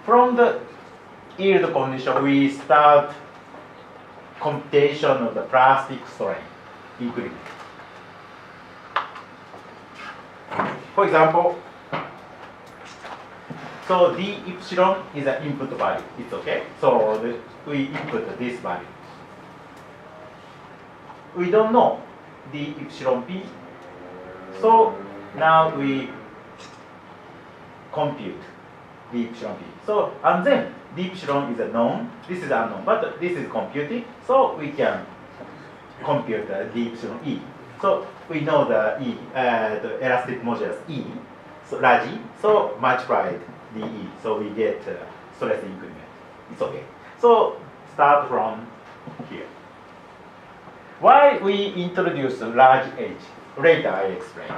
from the yield condition, we start computation of the plastic strain increment. For example, so d epsilon is an input value. It's okay. So we input this value. We don't know d epsilon p. So now we compute d epsilon p. So and then d epsilon is a known. This is unknown, but this is computed. So we can compute the d epsilon e. So we know the e, the elastic modulus e, so large e. So multiplied dE. So we get stress increment. It's okay. So start from here. Why we introduce large h? Later I explain.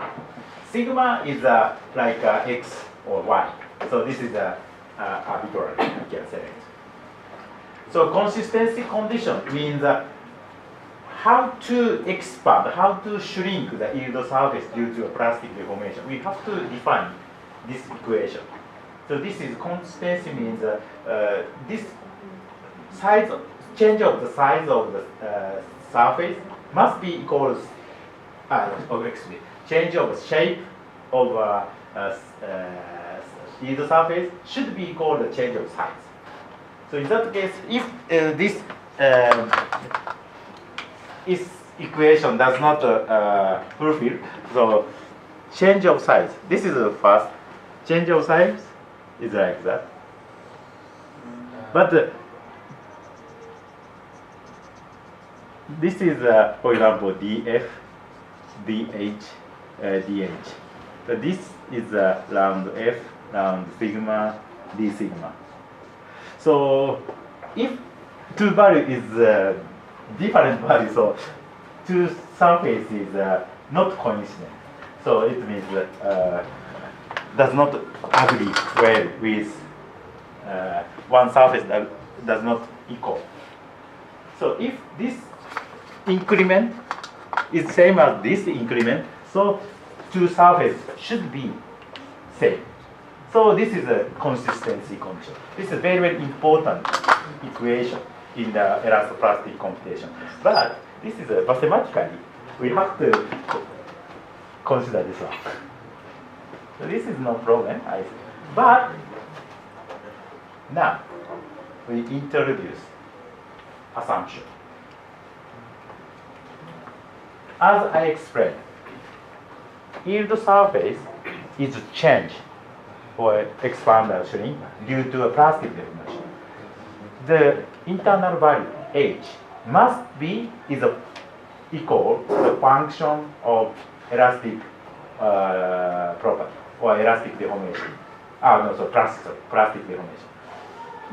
Sigma is like x or y. So this is arbitrary. I can select. So consistency condition means how to expand, how to shrink the yield surface due to a plastic deformation. We have to define this equation. So this is consistency means this size, change of the size of the surface must be equals, actually, change of the shape of yield surface should be equal to change of size. So in that case, if this equation does not fulfill, so change of size, this is the first, change of size is like that. But this is, for example, df, dh, dh. So this is round f, round sigma, d sigma. So if two value is different value, so two surface is not coincident. So it means does not agree well with one surface that does not equal. So if this increment is same as this increment, so two surfaces should be same. So this is a consistency condition. This is a very, very important equation in the elastoplastic computation. But this is mathematically, we have to consider this one. So this is no problem, I think. But now we introduce assumption. As I explained, yield surface is changed or expand or shrink due to a plastic deformation. The internal value h must be equal to the function of elastic property or elastic deformation. Plastic deformation.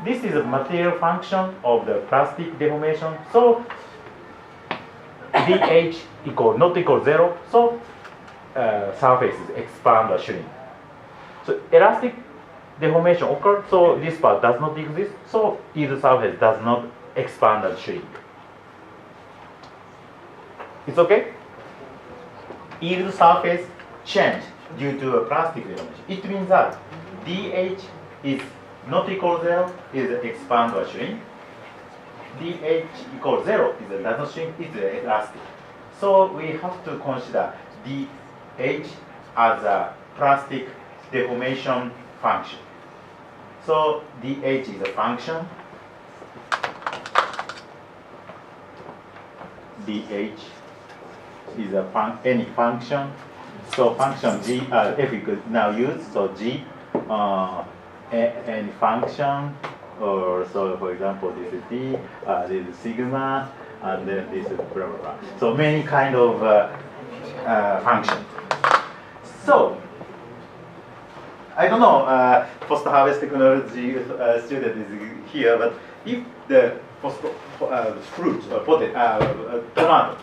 This is a material function of the plastic deformation. So dh not equal 0. So surfaces expand or shrink. So elastic deformation occurs. So this part does not exist. So yield surface does not expand and shrink. It's okay? Yield surface change due to a plastic deformation. It means that dh is not equal 0 is expand or shrink. dh equals 0 is does not shrink, it's elastic. So we have to consider dh as a plastic deformation function. So dh is a function. dh is any function. So function g, if we could now use, so g, any function, or so for example, this is d, this is sigma, and then this is blah, blah, blah. So many kind of function. So, I don't know, post-harvest technology student is here, but if the fruit or tomato,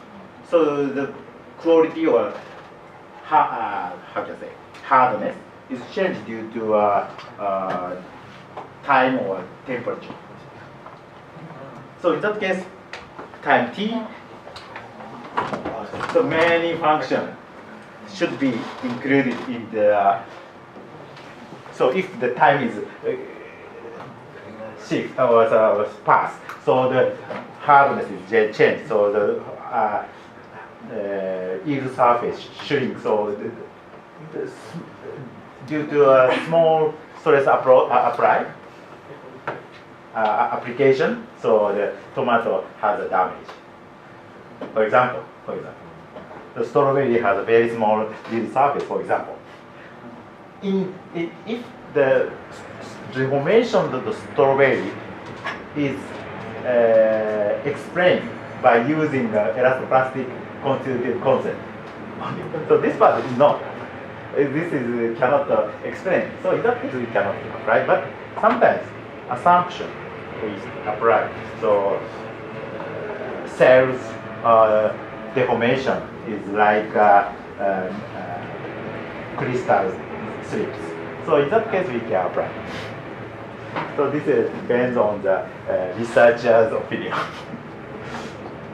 so the quality or how can I say, hardness is changed due to time or temperature. So in that case, time t, so many functions should be included in the. So if the time is shift or pass. So the hardness is changed. So the yield surface shrink. So due to a small stress application, so the tomato has a damage. For example, the strawberry has a very small yield surface. For example, if the deformation of the strawberry is explained by using the elastoplastic constitutive concept. So this part is not. This is cannot explain. So in that case we cannot apply. But sometimes assumption is applied. So cells deformation is like crystal slips. So in that case we can apply. So this depends on the researcher's opinion.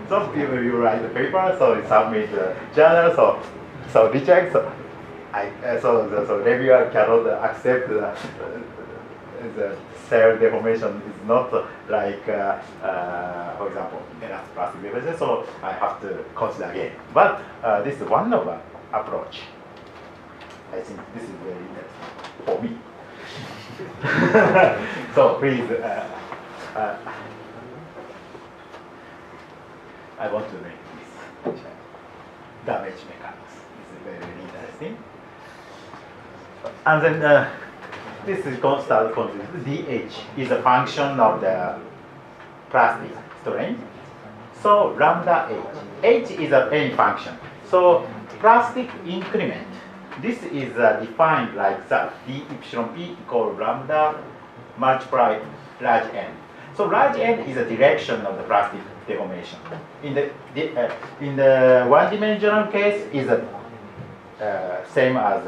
So if you write the paper, so you submit the journal, so reject. So reviewer cannot accept the cell deformation is not like, for example, elastoplastic deformation. So I have to consider again. But this is one of the approach. I think this is very interesting for me. So please, I want to make this damage mechanics. This is very, very interesting. And then this is constant concept. DH is a function of the plastic strain. So lambda H. H is any function. So plastic increment. This is defined like that. D epsilon P equal lambda multiply large N. So large N is a direction of the plastic deformation. In the one-dimensional case is same as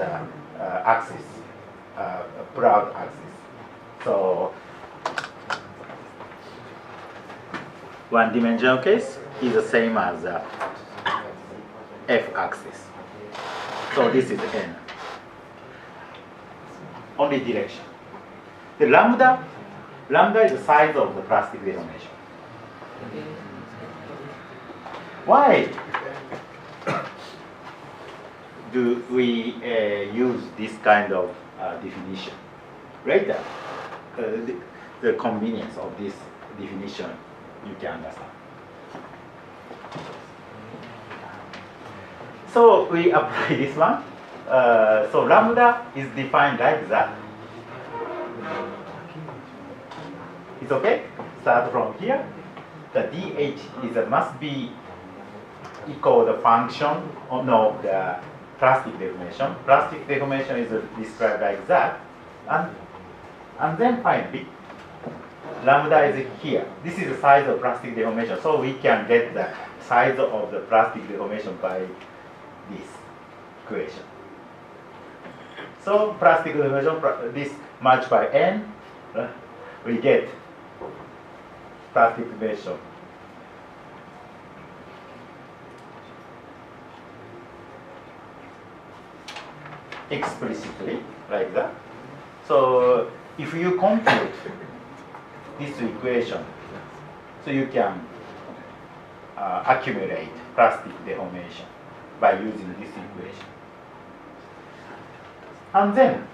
axis, proud axis. So one-dimensional case is the same as f-axis. So this is N. Only direction. The lambda is the size of the plastic deformation. Why do we use this kind of definition? Later, the convenience of this definition you can understand. So we apply this one. So lambda is defined like that. It's okay? Start from here. The dh is must be equal the function of the plastic deformation. Plastic deformation is described like that. And then finally, lambda is here. This is the size of plastic deformation. So we can get the size of the plastic deformation by this equation. So plastic deformation, this multiplied by n, we get plastic deformation. Explicitly, like that. So if you compute this equation, so you can accumulate plastic deformation by using this equation. And then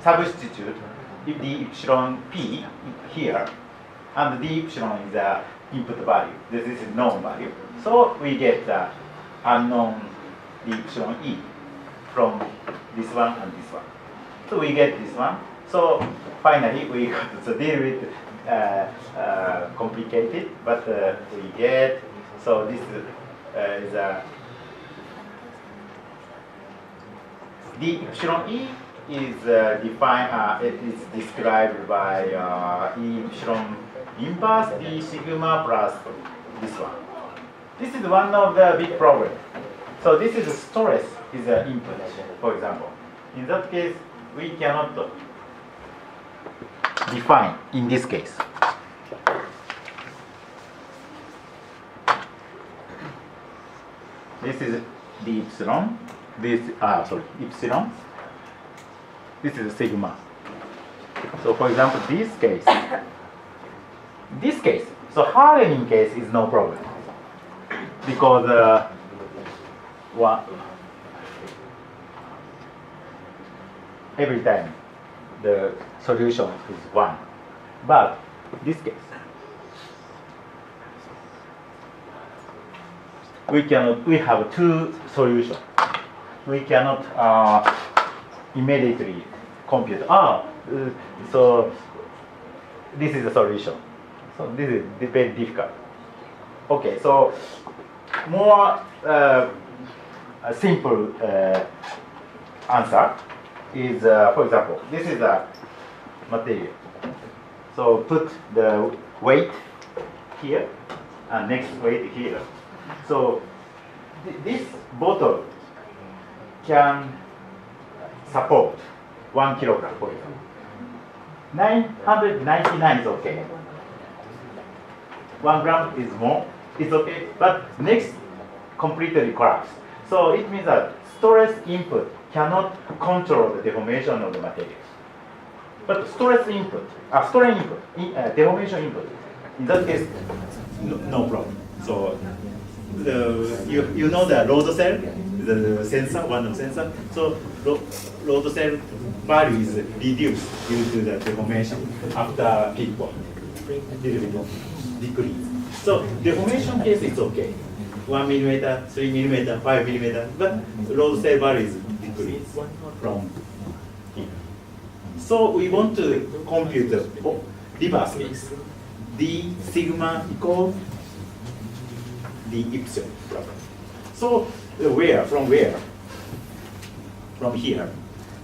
substitute the epsilon p here, and the epsilon is the input value. This is known value. So we get the unknown d epsilon e from this one and this one. So we get this one. So finally we got to deal with complicated, but we get, so this is d epsilon e is defined, it is described by e epsilon inverse d sigma plus this one. This is one of the big problems. So this is stress is an input, for example. In that case, we cannot define in this case. This is the epsilon. This epsilon. This is sigma. So for example, this case, so hardening case is no problem because every time the solution is 1. But this case, we have 2 solutions. We cannot immediately compute. So this is a solution. So this is very difficult. Okay, so more a simple answer is, for example, this is a material. So put the weight here and next weight here. So this bottle can support 1 kilogram, for example. 999 is okay. 1 gram is more, it's okay, but next completely collapse. So it means that stress input cannot control the deformation of the material. But deformation input, in that case, no problem. So you know the load cell, the sensor, one of sensor. So load cell value is reduced due to the deformation after peak point. Decrease. So deformation case is okay. 1 millimeter, 3 millimeter, 5 millimeter, but load cell value is decreased from here. So we want to compute the reverse case. D sigma equals D epsilon. So where? From where? From here.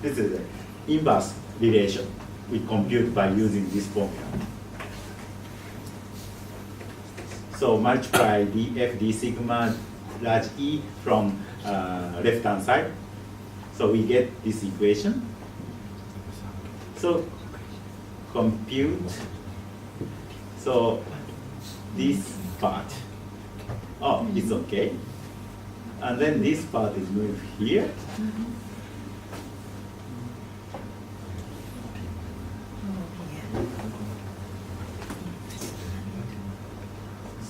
This is the inverse relation we compute by using this formula. So multiply df d sigma large E from left hand side. So we get this equation. So compute. So this part, it's okay. And then this part is moved here.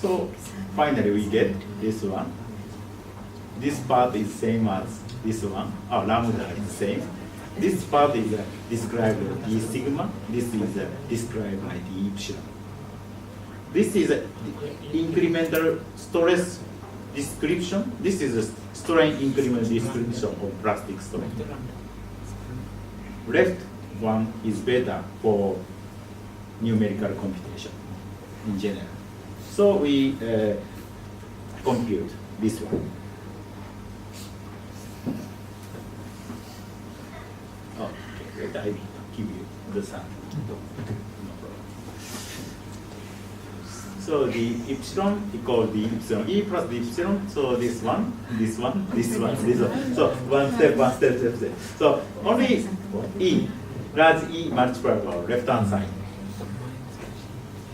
So finally we get this one. This part is same as this one. Lambda is the same. This part is described as d sigma. This is described by d epsilon. This is incremental stress description. This is a strain increment description of plastic strain. Left one is better for numerical computation in general. So we compute this one. Wait, I give you the sum. No problem. So the epsilon equals the epsilon E plus the epsilon. So this one, this one, this one, this one. So one step. So only E, large E multiplied by left hand side.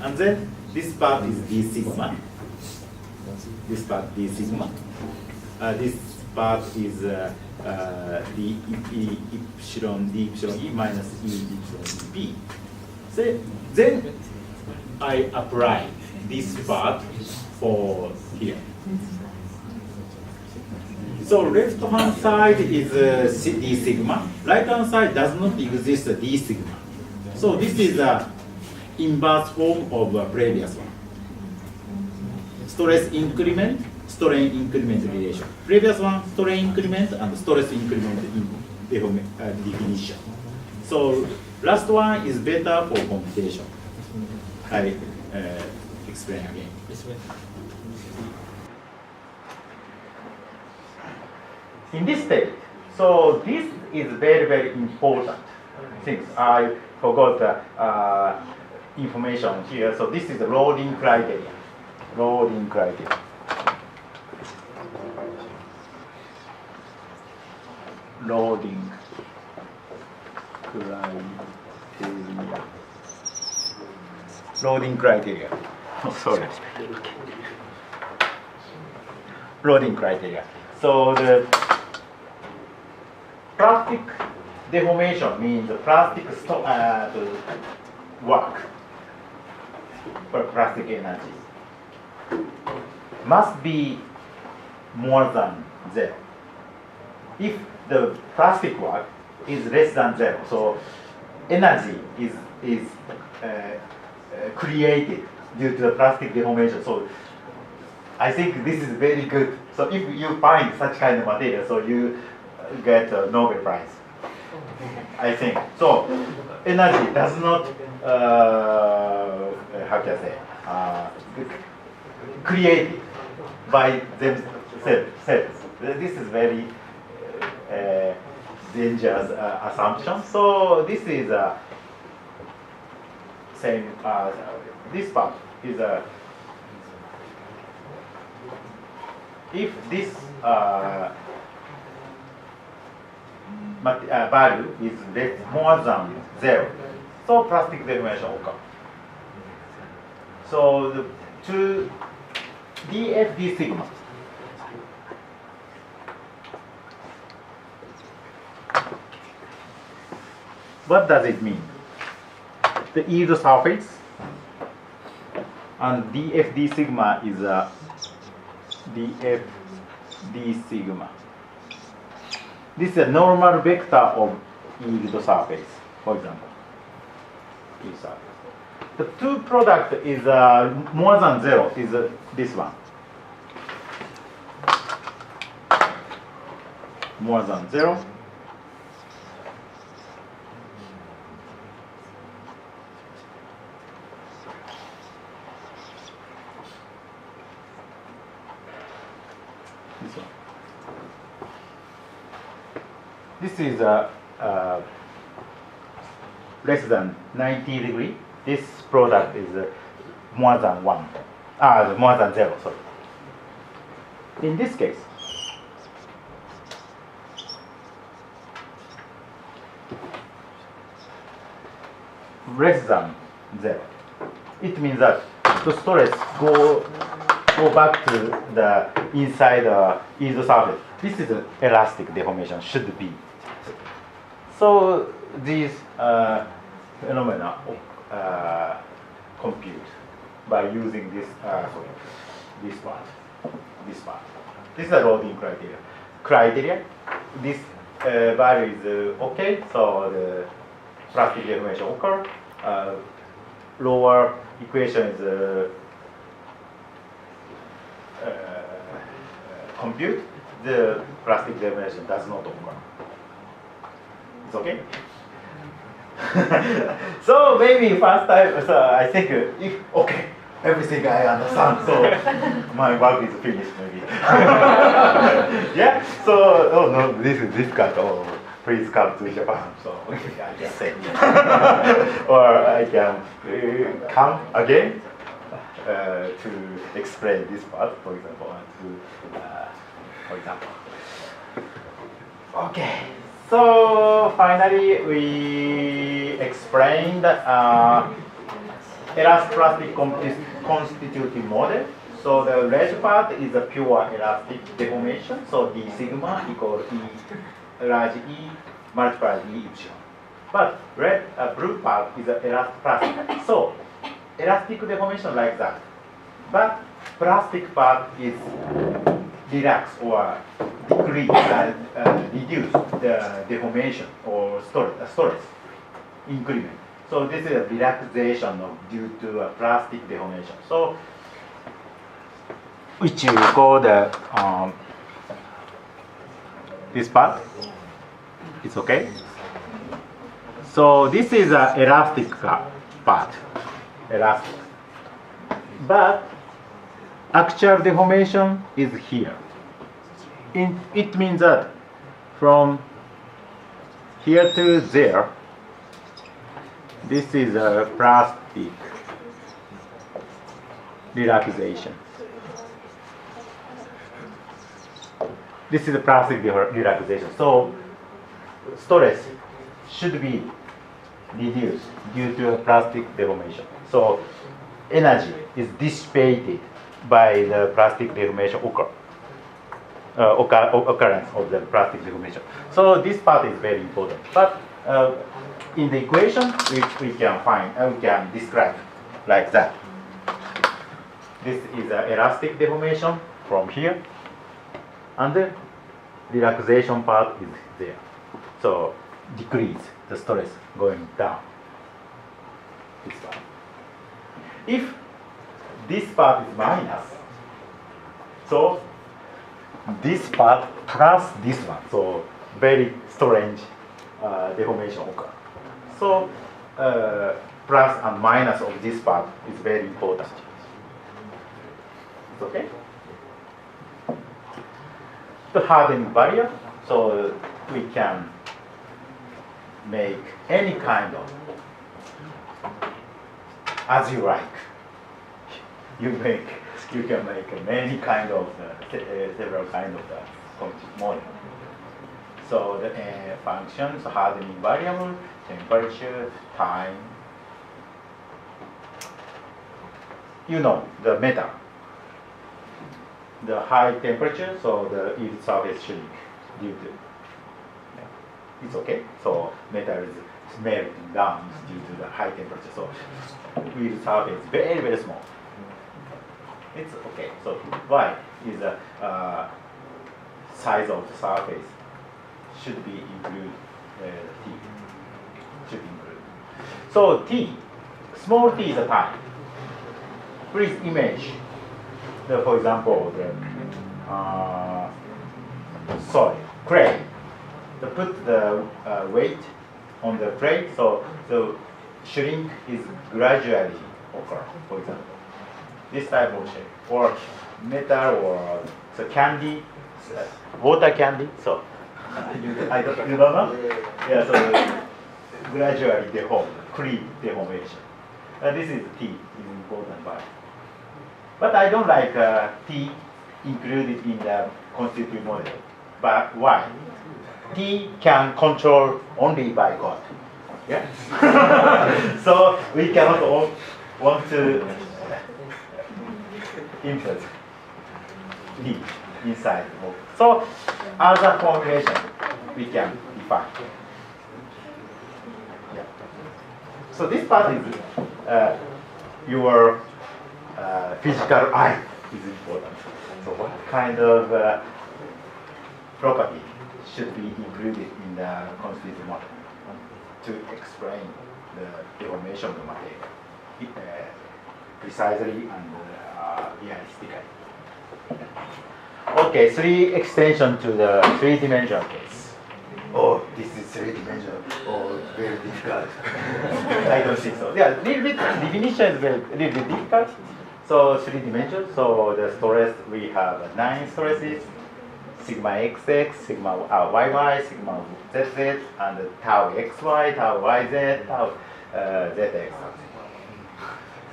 And then this part is d sigma. This part d sigma. This part is d epsilon E minus E epsilon B. So then I apply this part for here. So left hand side is d sigma. Right hand side does not exist d sigma. So this is a inverse form of previous one. Stress increment, strain increment relation. Previous one, strain increment and stress increment definition. So last one is better for computation. I explain again. In this state, so this is very, very important things. I forgot the information here. So this is the loading criteria. Loading criteria. Loading criteria. Loading criteria. Oh, sorry. Loading criteria. So the plastic deformation means the plastic work for plastic energy must be more than 0. If the plastic work is less than 0, so energy is created due to the plastic deformation. So I think this is very good. So if you find such kind of material, so you get a Nobel Prize. I think so. Energy does not how can I say created by themselves. This is very dangerous assumption. So this is same. This part is if this value is more than 0, so plastic deformation occurs. So to DFD sigma, what does it mean? The yield surface and DFD sigma is a DFD sigma. This is a normal vector of yield surface, for example. Yield surface. The two product is more than 0 is this one. More than 0. This one. This is less than 90 degrees. This product is more than 1. More than 0, sorry. In this case, less than 0. It means that the stress go back to the inside yield surface. This is an elastic deformation should be. So these phenomena compute by using this this part. This is a loading criteria. This value is okay, so the plastic deformation occur. Lower equation is compute. The plastic deformation does not occur. It's okay. So maybe first time. So I think if okay, everything I understand. So my work is finished maybe. Yeah. So oh no, this is difficult. Oh, please come to Japan. So I can say, or I can come again to explain this part, for example, for example. Okay. So finally, we explained elastic constitutive model. So the red part is a pure elastic deformation. So d sigma equals E large E multiplied E epsilon. But blue part is a plastic. So elastic deformation like that. But plastic part is relaxed or reduce the deformation or stress increment. So this is a relaxation due to a plastic deformation. So which you call the this part. It's okay. So this is an elastic part, elastic. But actual deformation is here. It means that from here to there, this is a plastic relaxation. This is a plastic relaxation. So stress should be reduced due to a plastic deformation. So energy is dissipated by the plastic deformation occurrence of the plastic deformation. So this part is very important. But in the equation, we can find, we can describe like that. This is an elastic deformation from here, and the relaxation part is there. So decrease the stress going down. This part. If this part is minus, so this part plus this one, so very strange deformation occur. So plus and minus of this part is very important. It's okay? The hardening barrier, so we can make any kind of, as you like. You can make many kind of several kind of the model. So the functions, hardening variable, temperature, time. You know the metal. The high temperature, so the yield surface shrink due to. It's okay. So metal is melting down due to the high temperature. So yield surface is very, very small. It's okay. So Y is the size of the surface should be included. T should be included. So T, small t is a time. Please image. For example, the soil, clay. To put the weight on the clay, so the shrink is gradually occur. For example, this type of shape, or metal, or the candy, water candy. So you don't know? Yeah. So gradually deform, creep deformation. This is T is important part. But I don't like T included in the constitutive model. But why? T can control only by God. Yeah. So we cannot want to input T inside. So as a formulation, we can define. Yeah. So this part is your physical eye is important. So what kind of property should be included in the constitutive model to explain the deformation of the material precisely and realistically. Okay, three extension to the three-dimensional case. Oh, this is three-dimensional. Oh, very difficult. I don't think so. Yeah, little bit definition is little bit difficult. So three dimensions. So the stress, we have 9 stresses: sigma xx, sigma yy, sigma zz, and tau xy, tau yz, tau zx.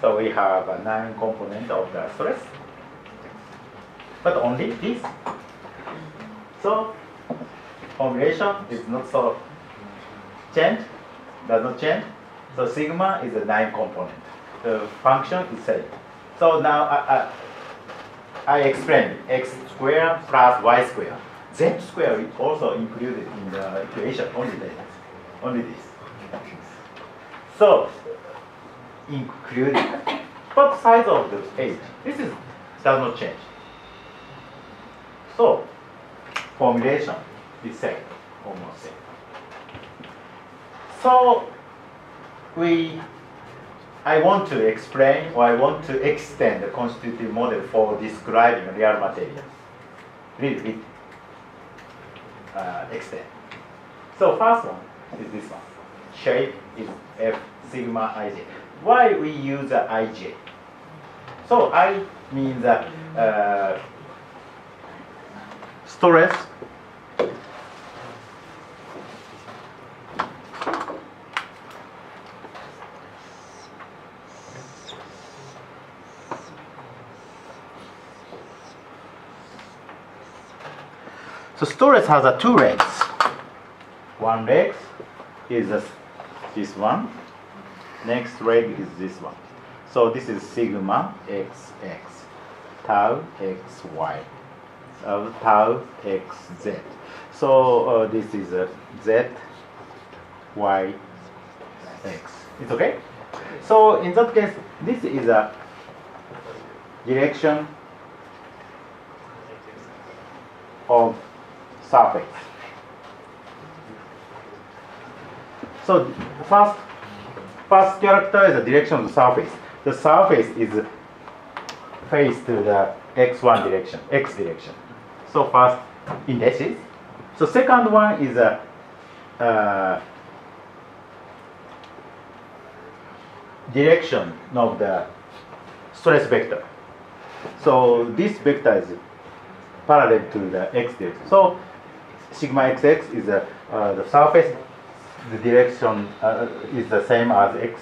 So we have 9 components of the stress, but only this. So formulation is not so change, does not change. So sigma is a 9 component. The function is same. So now I explained x squared plus y squared. Z squared is also included in the equation, only this. So included, but size of the h, this does not change. So formulation is same, almost same. So I want to explain, or I want to extend the constitutive model for describing real material. Really extend. So first one is this one. Shape is F sigma ij. Why we use ij? So I means stress So stress has 2 legs. One leg is this one. Next leg is this one. So this is sigma xx, tau xy, tau xz. So this is z y, x. It's okay? So in that case, this is a direction of surface. So first character is the direction of the surface. The surface is face to the x1 direction, x direction. So first indices. So second one is a direction of the stress vector. So this vector is parallel to the x direction. So sigma xx is the surface. The direction is the same as x.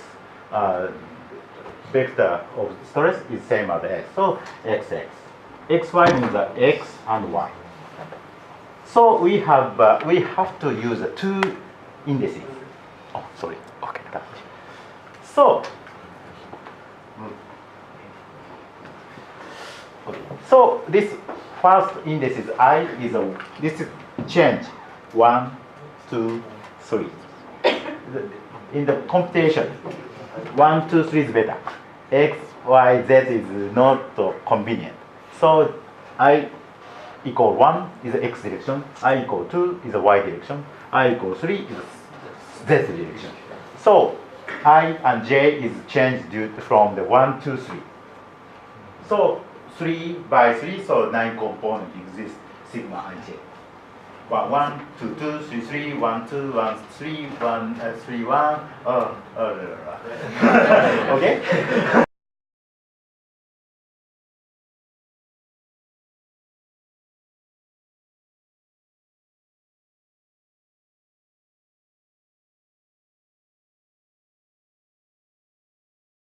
Vector of stress is same as x. So xx. xy means the x and y. So we have to use two indices. Oh, sorry. Okay. So. Okay. So this first index is I is this is change 1, 2, 3. In the computation, 1, 2, 3 is better. X, Y, Z is not convenient. So I equal 1 is the X direction, I equal 2 is the Y direction, I equal 3 is the Z direction. So I and J is changed from the 1 to 3. So 3 by 3, so 9 components exist, sigma and J. 1, 2, 2, 3, 3, 1, 2, 1, 3, 1, 3, 1. Okay?